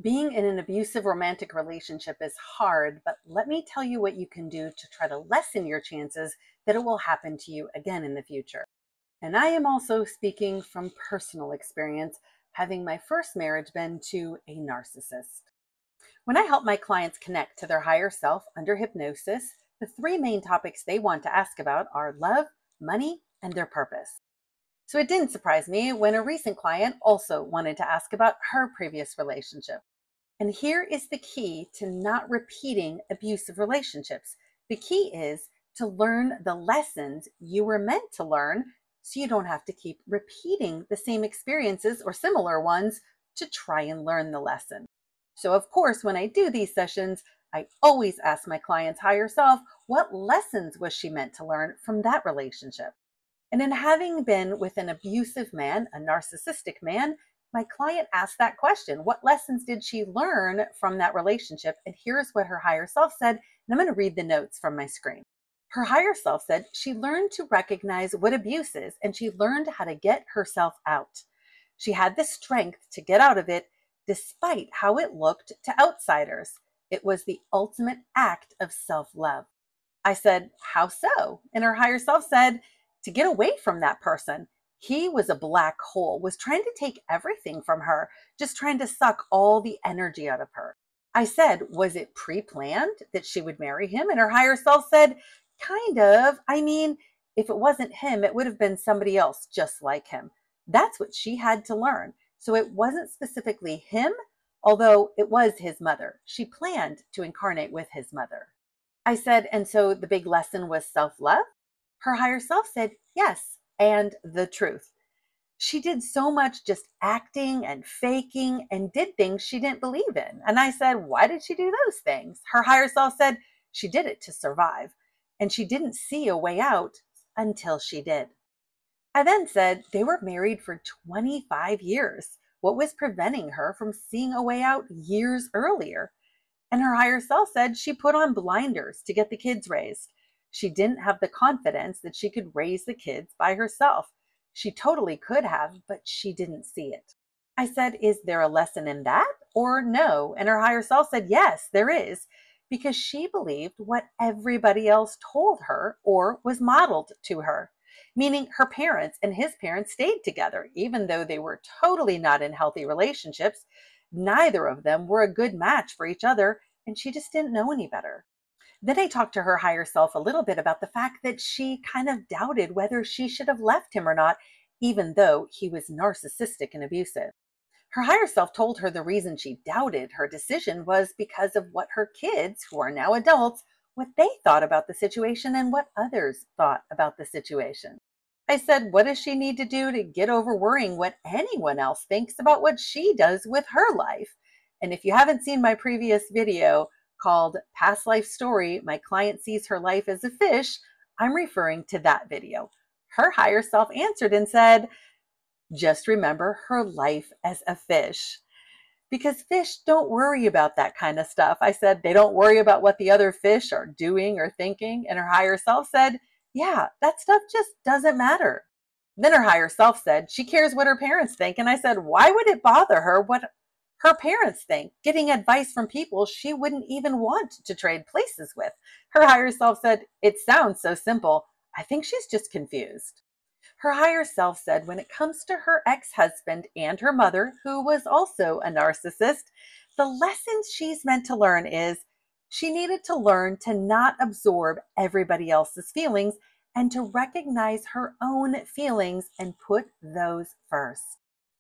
Being in an abusive romantic relationship is hard, but let me tell you what you can do to try to lessen your chances that it will happen to you again in the future. And I am also speaking from personal experience, having my first marriage been to a narcissist. When I help my clients connect to their higher self under hypnosis, the three main topics they want to ask about are love, money, and their purpose. So it didn't surprise me when a recent client also wanted to ask about her previous relationship. And here is the key to not repeating abusive relationships. The key is to learn the lessons you were meant to learn so you don't have to keep repeating the same experiences or similar ones to try and learn the lesson. So, of course, when I do these sessions, I always ask my client's higher self, what lessons was she meant to learn from that relationship? And in having been with an abusive man, a narcissistic man, my client asked that question. What lessons did she learn from that relationship? And here's what her higher self said. And I'm going to read the notes from my screen. Her higher self said she learned to recognize what abuse is and she learned how to get herself out. She had the strength to get out of it despite how it looked to outsiders. It was the ultimate act of self-love. I said, how so? And her higher self said, to get away from that person. He was a black hole, was trying to take everything from her, just trying to suck all the energy out of her. I said, was it pre-planned that she would marry him? And her higher self said, kind of. I mean, if it wasn't him, it would have been somebody else just like him. That's what she had to learn. So it wasn't specifically him, although it was his mother. She planned to incarnate with his mother. I said, and so the big lesson was self-love? Her higher self said, yes, and the truth. She did so much just acting and faking and did things she didn't believe in. And I said, why did she do those things? Her higher self said she did it to survive. And she didn't see a way out until she did. I then said they were married for 25 years. What was preventing her from seeing a way out years earlier? And her higher self said she put on blinders to get the kids raised. She didn't have the confidence that she could raise the kids by herself. She totally could have, but she didn't see it. I said, is there a lesson in that or no? And her higher self said, yes, there is, because she believed what everybody else told her or was modeled to her, meaning her parents and his parents stayed together, even though they were totally not in healthy relationships. Neither of them were a good match for each other, and she just didn't know any better. Then I talked to her higher self a little bit about the fact that she kind of doubted whether she should have left him or not, even though he was narcissistic and abusive. Her higher self told her the reason she doubted her decision was because of what her kids, who are now adults, what they thought about the situation and what others thought about the situation. I said, what does she need to do to get over worrying what anyone else thinks about what she does with her life? And if you haven't seen my previous video called Past Life Story, My Client Sees Her Life as a Fish, I'm referring to that video. Her higher self answered and said, just remember her life as a fish. Because fish don't worry about that kind of stuff. I said, they don't worry about what the other fish are doing or thinking. And her higher self said, yeah, that stuff just doesn't matter. Then her higher self said, she cares what her parents think. And I said, why would it bother her what her parents think, getting advice from people she wouldn't even want to trade places with? Her higher self said, it sounds so simple. I think she's just confused. Her higher self said when it comes to her ex-husband and her mother, who was also a narcissist, the lessons she's meant to learn is she needed to learn to not absorb everybody else's feelings and to recognize her own feelings and put those first.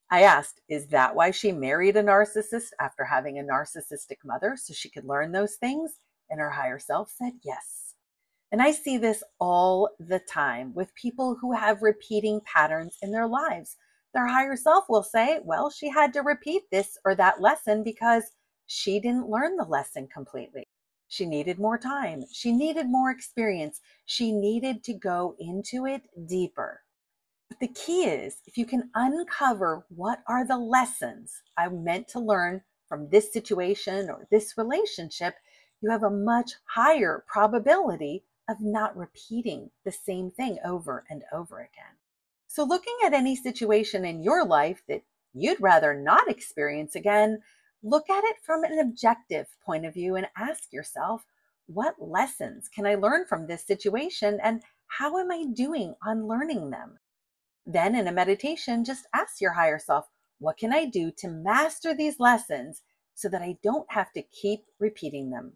I asked, is that why she married a narcissist after having a narcissistic mother, so she could learn those things? And her higher self said yes. And I see this all the time with people who have repeating patterns in their lives. Their higher self will say, well, she had to repeat this or that lesson because she didn't learn the lesson completely. She needed more time. She needed more experience. She needed to go into it deeper. But the key is, if you can uncover what are the lessons I meant to learn from this situation or this relationship, you have a much higher probability of not repeating the same thing over and over again. So looking at any situation in your life that you'd rather not experience again, Look at it from an objective point of view and ask yourself, what lessons can I learn from this situation and how am I doing on learning them? Then in a meditation, just ask your higher self, what can I do to master these lessons so that I don't have to keep repeating them?